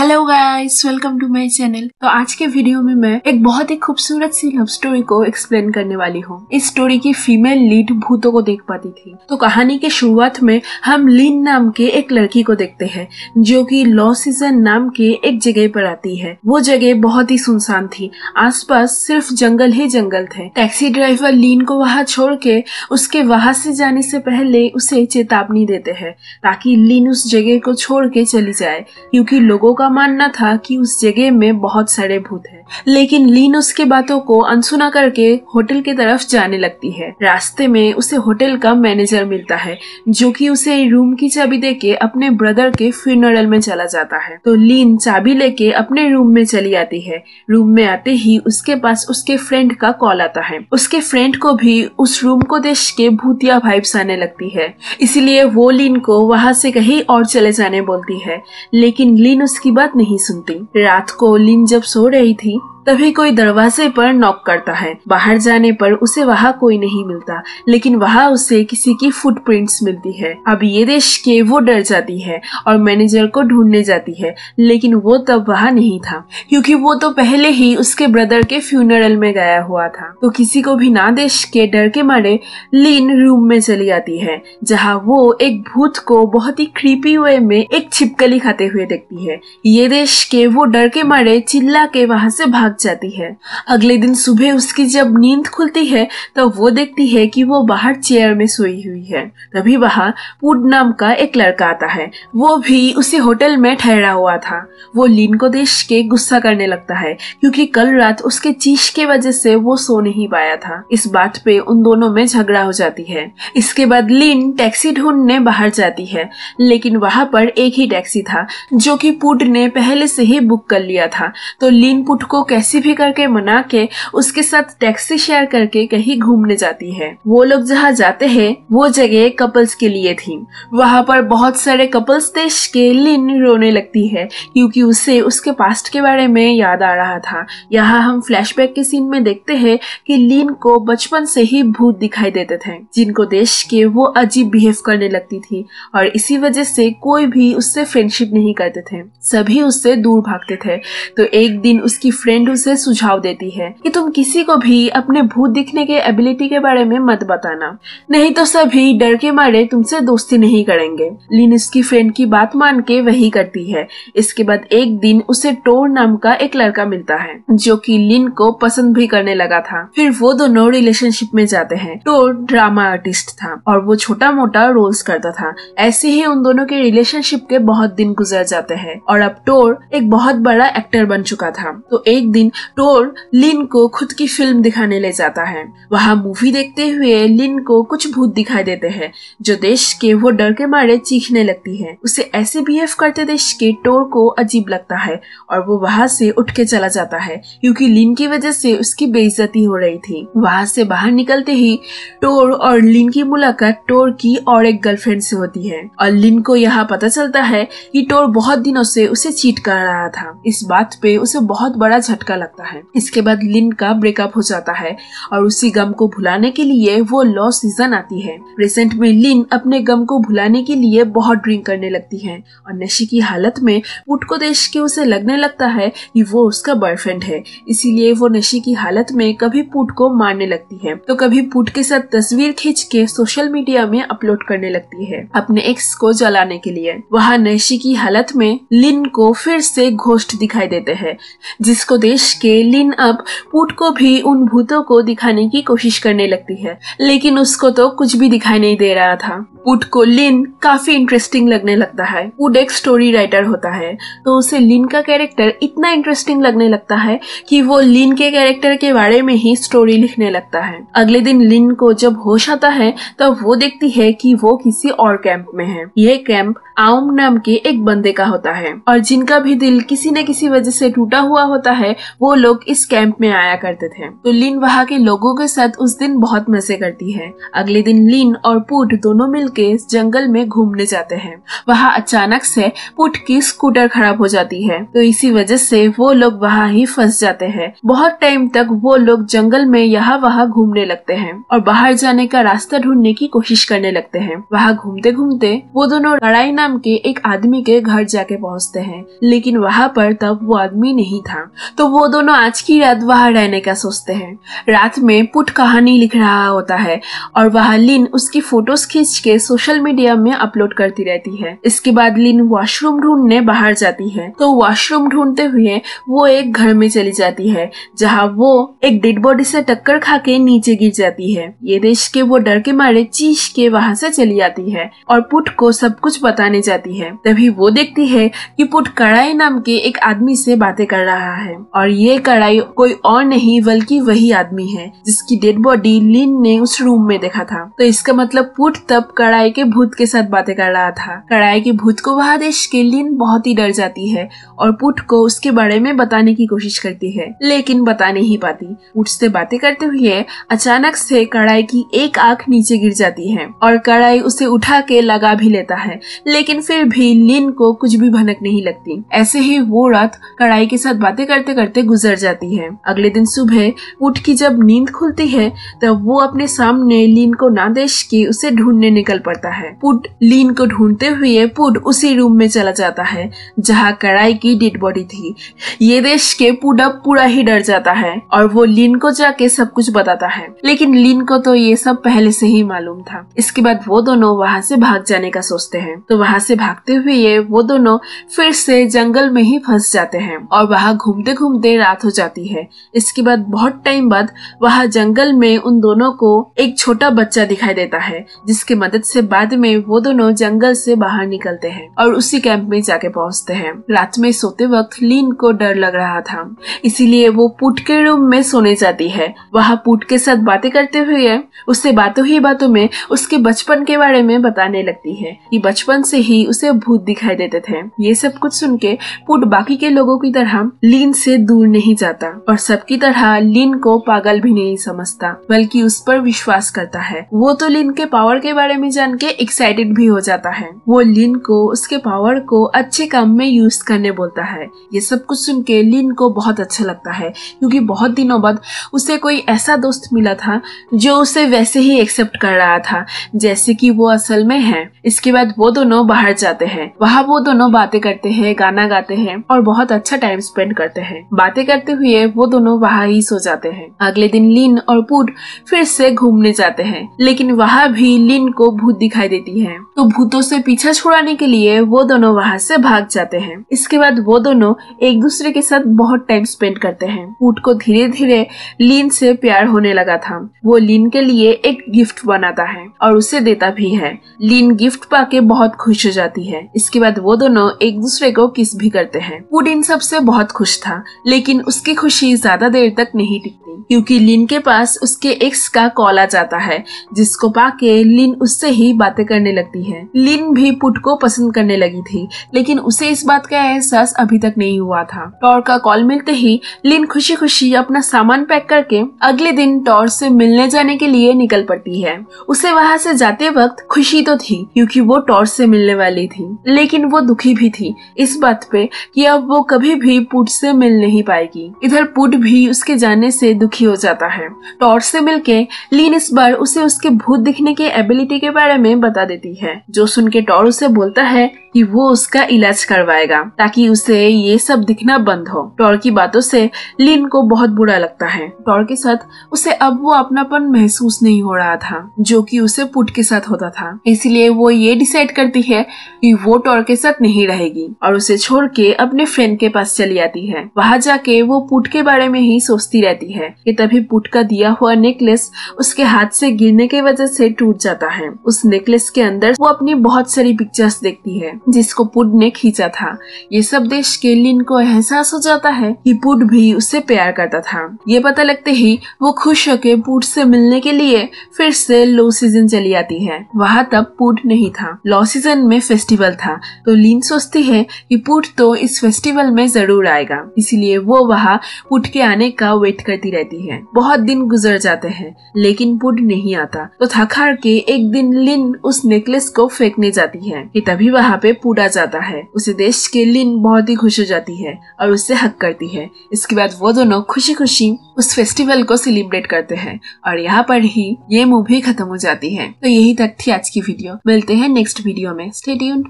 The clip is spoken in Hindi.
Hello guys, welcome to my channel. तो आज के वीडियो में मैं एक बहुत ही खूबसूरत सी लव स्टोरी को एक्सप्लेन करने वाली हूँ। इस स्टोरी की फीमेल लीड भूतों को देख पाती थी। तो कहानी के शुरुआत में हम लिन नाम के एक लड़की को देखते हैं जो कि लॉ सीजन नाम के एक जगह पर आती है। वो जगह बहुत ही सुनसान थी, आसपास सिर्फ जंगल ही जंगल थे। टैक्सी ड्राइवर लिन को वहाँ छोड़ के उसके वहाँ से जाने से पहले उसे चेतावनी देते हैं ताकि लिन उस जगह को छोड़ के चली जाए, क्योंकि लोगों का मानना था कि उस जगह में बहुत सारे भूत हैं। लेकिन लिन उसके बातों को अनसुना करके होटल की तरफ जाने लगती है। रास्ते में उसे होटल का मैनेजर मिलता है जो कि उसे रूम की चाबी देके अपने ब्रदर के फ्यूनरल में चला जाता है। तो लिन चाबी लेके अपने रूम में चली आती है। रूम में आते ही उसके पास उसके फ्रेंड का कॉल आता है। उसके फ्रेंड को भी उस रूम को देख के भूतिया वाइब्स आने लगती है, इसलिए वो लिन को वहाँ से कहीं और चले जाने बोलती है। लेकिन लिन उसकी बात नहीं सुनती। रात को लिन जब सो रही थी तभी कोई दरवाजे पर नॉक करता है। बाहर जाने पर उसे वहाँ कोई नहीं मिलता, लेकिन वहाँ उसे किसी की फुटप्रिंट्स मिलती है। अब ये देख के वो डर जाती है और मैनेजर को ढूंढने जाती है, लेकिन वो तब वहाँ नहीं था क्योंकि वो तो पहले ही उसके ब्रदर के फ्यूनरल में गया हुआ था। तो किसी को भी ना देख के डर के मारे लिन रूम में चली आती है, जहाँ वो एक भूत को बहुत ही क्रीपी वे में एक छिपकली खाते हुए देखती है। ये देख के वो डर के मारे चिल्ला के वहाँ से भाग जाती है। अगले दिन सुबह उसकी जब नींद खुलती है तो वो देखती है कि वो बाहर चेयर में सोई हुई है। तभी वहाँ पुड नाम का एक लड़का आता है। वो भी उसी होटल में ठहरा हुआ था। वो लिन को देख के गुस्सा करने लगता है क्योंकि कल रात उसके चीख के वजह से वो सो नहीं पाया था। इस बात पे उन दोनों में झगड़ा हो जाती है। इसके बाद लिन टैक्सी ढूंढने बाहर जाती है, लेकिन वहाँ पर एक ही टैक्सी था जो कि पुड ने पहले से ही बुक कर लिया था। तो लिन पुड को कैसे भी करके मना के उसके साथ टैक्सी शेयर करके कहीं घूमने जाती है। वो लोग जहाँ जाते हैं वो जगह कपल्स के लिए थी। वहाँ पर बहुत सारे कपल्स देख के लिन रोने लगती है क्योंकि उसे उसके पास्ट के बारे में याद आ रहा था। यहाँ हम फ्लैशबैक के सीन में देखते हैं कि लिन को बचपन से ही भूत दिखाई देते थे जिनको देख के वो अजीब बिहेव करने लगती थी और इसी वजह से कोई भी उससे फ्रेंडशिप नहीं करते थे, सभी उससे दूर भागते थे। तो एक दिन उसकी फ्रेंड उसे सुझाव देती है कि तुम किसी को भी अपने भूत दिखने के एबिलिटी के बारे में मत बताना, नहीं तो सभी डर के मारे तुमसे दोस्ती नहीं करेंगे। लिन उसकी फ्रेंड की बात मान के वही करती है। इसके बाद एक दिन उसे टोर नाम का एक लड़का मिलता है जो कि लिन को पसंद भी करने लगा था। फिर वो दोनों रिलेशनशिप में जाते हैं। टोर ड्रामा आर्टिस्ट था और वो छोटा मोटा रोल्स करता था। ऐसे ही उन दोनों के रिलेशनशिप के बहुत दिन गुजर जाते हैं और अब टोर एक बहुत बड़ा एक्टर बन चुका था। तो एक दिन टोर लिन को खुद की फिल्म दिखाने ले जाता है। वहाँ मूवी देखते हुए लिन को कुछ भूत दिखाई देते हैं जो देख के वो डर के मारे चीखने लगती है। उसे ऐसे बिहेव करते देख के टोर को अजीब लगता है और वो वहाँ से उठ के चला जाता है क्योंकि लिन की वजह से उसकी बेइज्जती हो रही थी। वहाँ से बाहर निकलते ही टोर और लिन की मुलाकात टोर की और एक गर्लफ्रेंड से होती है और लिन को यहाँ पता चलता है कि टोर बहुत दिनों से उसे चीट कर रहा था। इस बात पे उसे बहुत बड़ा झटका लगता है। इसके बाद लिन का ब्रेकअप हो जाता है और उसी गम को भुलाने के लिए वो लॉ सीजन आती है। प्रेजेंट में लिन अपने गम को भुलाने के लिए बहुत ड्रिंक करने लगती है और नशे की हालत में पुड को देख के उसे लगने लगता है कि वो उसका बॉयफ्रेंड है, इसीलिए वो नशे की हालत में कभी पुड को मारने लगती है तो कभी पुड के साथ तस्वीर खींच के सोशल मीडिया में अपलोड करने लगती है अपने एक्स को जलाने के लिए। वहाँ नशे की हालत में लिन को फिर से घोस्ट दिखाई देते हैं जिसको देख के लिन अब पुड को भी उन भूतों को दिखाने की कोशिश करने लगती है, लेकिन उसको तो कुछ भी दिखाई नहीं दे रहा था। पुड को लिन काफी इंटरेस्टिंग लगने लगता है। पुड एक स्टोरी राइटर होता है तो उसे लिन का कैरेक्टर इतना इंटरेस्टिंग लगने लगता है कि वो लिन के कैरेक्टर के बारे में ही स्टोरी लिखने लगता है। अगले दिन लिन को जब होश आता है तब वो देखती है कि वो किसी और कैंप में है। यह कैंप आउम नाम के एक बंदे का होता है और जिनका भी दिल किसी न किसी वजह से टूटा हुआ होता है वो लोग इस कैंप में आया करते थे। तो लिन वहाँ के लोगों के साथ उस दिन बहुत मजे करती है। अगले दिन लिन और पुट दोनों मिलके जंगल में घूमने जाते हैं। वहाँ अचानक से पुट की स्कूटर खराब हो जाती है, तो इसी वजह से वो लोग वहाँ ही फंस जाते हैं। बहुत टाइम तक वो लोग जंगल में यहाँ वहाँ घूमने लगते हैं और बाहर जाने का रास्ता ढूंढने की कोशिश करने लगते हैं। वहाँ घूमते घूमते वो दोनों कड़ाई नाम के एक आदमी के घर जाके पहुँचते हैं, लेकिन वहाँ पर तब वो आदमी नहीं था। तो वो दोनों आज की रात वहाँ रहने का सोचते हैं। रात में पुट कहानी लिख रहा होता है और वहाँ लिन उसकी फोटोज खींच के सोशल मीडिया में अपलोड करती रहती है। इसके बाद लिन वॉशरूम ढूंढने बाहर जाती है। तो वॉशरूम ढूंढते हुए वो एक घर में चली जाती है, जहाँ वो एक डेड बॉडी से टक्कर खा के नीचे गिर जाती है। ये देख के वो डर के मारे चीख के वहाँ से चली आती है और पुट को सब कुछ बताने जाती है। तभी वो देखती है कि पुट कड़ाई नाम के एक आदमी से बातें कर रहा है और ये कड़ाई कोई और नहीं बल्कि वही आदमी है जिसकी डेड बॉडी लिन ने उस रूम में देखा था। तो इसका मतलब पुट तब कड़ाई के भूत के साथ बातें कर रहा था। कड़ाई के भूत को वहाँ देख के लिन बहुत ही डर जाती है और पुट को उसके बारे में बताने की कोशिश करती है, लेकिन बता नहीं पाती। पुट से बातें करते हुए अचानक से कड़ाई की एक आंख नीचे गिर जाती है और कड़ाई उसे उठा के लगा भी लेता है, लेकिन फिर भी लिन को कुछ भी भनक नहीं लगती। ऐसे ही वो रात कड़ाई के साथ बातें करते करते गुजर जाती है। अगले दिन सुबह पुट की जब नींद खुलती है तब वो अपने सामने लिन को ना देख के उसे ढूंढने निकल पड़ता है। पुट लिन को ढूंढते हुए पुट उसी रूम में चला जाता है जहाँ कड़ाई की डेड बॉडी थी। ये देख के पुट अब पूरा ही डर जाता है और वो लिन को जाके सब कुछ बताता है, लेकिन लिन को तो ये सब पहले से ही मालूम था। इसके बाद वो दोनों वहाँ से भाग जाने का सोचते हैं। तो वहाँ से भागते हुए वो दोनों फिर से जंगल में ही फंस जाते हैं और वहाँ घूमते घूमते रात हो जाती है। इसके बाद बहुत टाइम बाद वहाँ जंगल में उन दोनों को एक छोटा बच्चा दिखाई देता है, जिसकी मदद से बाद में वो दोनों जंगल से बाहर निकलते हैं और उसी कैंप में जाके पहुँचते हैं। रात में सोते वक्त लिन को डर लग रहा था, इसीलिए वो पुट के रूम में सोने जाती है। वहाँ पुट के साथ बातें करते हुए उससे बातों ही बातों में उसके बचपन के बारे में बताने लगती है कि बचपन से ही उसे भूत दिखाई देते थे। ये सब कुछ सुन के पुट बाकी के लोगों की तरह लिन से दूर नहीं जाता और सबकी तरह लिन को पागल भी नहीं समझता, बल्कि उस पर विश्वास करता है। वो तो लिन के पावर के बारे में जान के एक्साइटेड भी हो जाता है। वो लिन को उसके पावर को अच्छे काम में यूज करने बोलता है। ये सब कुछ सुन के लिन को बहुत अच्छा लगता है, क्योंकि बहुत दिनों बाद उसे कोई ऐसा दोस्त मिला था जो उसे वैसे ही एक्सेप्ट कर रहा था जैसे कि वो असल में है। इसके बाद वो दोनों बाहर जाते हैं। वहाँ वो दोनों बातें करते हैं, गाना गाते हैं और बहुत अच्छा टाइम स्पेंड करते हैं। बातें करते हुए वो दोनों वहाँ ही सो जाते हैं। अगले दिन लिन और पुट फिर से घूमने जाते हैं, लेकिन वहाँ भी लिन को भूत दिखाई देती है। तो भूतों से पीछा छुड़ाने के लिए वो दोनों वहाँ से भाग जाते हैं। इसके बाद वो दोनों एक दूसरे के साथ बहुत टाइम स्पेंड करते हैं। पुट को धीरे धीरे लिन से प्यार होने लगा था। वो लिन के लिए एक गिफ्ट बनाता है और उसे देता भी है। लिन गिफ्ट पाके बहुत खुश हो जाती है। इसके बाद वो दोनों एक दूसरे को किस भी करते हैं। पुट इन सब से बहुत खुश था, लेकिन उसकी खुशी ज्यादा देर तक नहीं टिकती, क्योंकि लिन के पास उसके एक्स का कॉल आ जाता है, जिसको पाके लिन उससे ही बातें करने लगती है। लिन भी पुट को पसंद करने लगी थी, लेकिन उसे इस बात का एहसास अभी तक नहीं हुआ था। टॉर का कॉल मिलते ही लिन खुशी खुशी अपना सामान पैक करके अगले दिन टॉर से मिलने जाने के लिए निकल पड़ती है। उसे वहाँ से जाते वक्त खुशी तो थी, क्योंकि वो टॉर से मिलने वाली थी, लेकिन वो दुखी भी थी इस बात पे कि अब वो कभी भी पुट से मिल नहीं पाएगी। इधर पुट भी उसके जाने से दुखी हो जाता है। टॉर से मिलके लिन इस बार उसे उसके भूत दिखने के एबिलिटी के बारे में बता देती है, जो सुन के टॉर उसे बोलता है कि वो उसका इलाज करवाएगा ताकि उसे ये सब दिखना बंद हो। टॉर की बातों से लिन को बहुत बुरा लगता है। टॉर के साथ उसे अब वो अपनापन महसूस नहीं हो रहा था, जो कि उसे पुट के साथ होता था। इसलिए वो ये डिसाइड करती है कि वो टॉर के साथ नहीं रहेगी और उसे छोड़ के अपने फ्रेंड के पास चली आती है। वहाँ जाके वो पुट के बारे में ही सोचती रहती है कि तभी पुट का दिया हुआ नेकलेस उसके हाथ से गिरने की वजह से टूट जाता है। उस नेकलेस के अंदर वो अपनी बहुत सारी पिक्चर्स देखती है, जिसको पुड ने खींचा था। ये सब देख के लिन को एहसास हो जाता है कि पुड भी उससे प्यार करता था। ये पता लगते ही वो खुश होकर पुड से मिलने के लिए फिर से लो सीजन चली आती है। वहाँ तब पुड नहीं था। लो सीजन में फेस्टिवल था तो लिन सोचती है कि पुड तो इस फेस्टिवल में जरूर आएगा, इसीलिए वो वहाँ पुड के आने का वेट करती रहती है। बहुत दिन गुजर जाते हैं लेकिन पुड नहीं आता तो थक हार के एक दिन लिन उस नेकलेस को फेंकने जाती है कि तभी वहाँ पे पुड आ जाता है। उसे देख के लिन बहुत ही खुश हो जाती है और उससे हक करती है। इसके बाद वो दोनों खुशी खुशी उस फेस्टिवल को सेलिब्रेट करते हैं और यहाँ पर ही ये मूवी खत्म हो जाती है। तो यही तक थी आज की वीडियो। मिलते हैं नेक्स्ट वीडियो में। Stay tuned.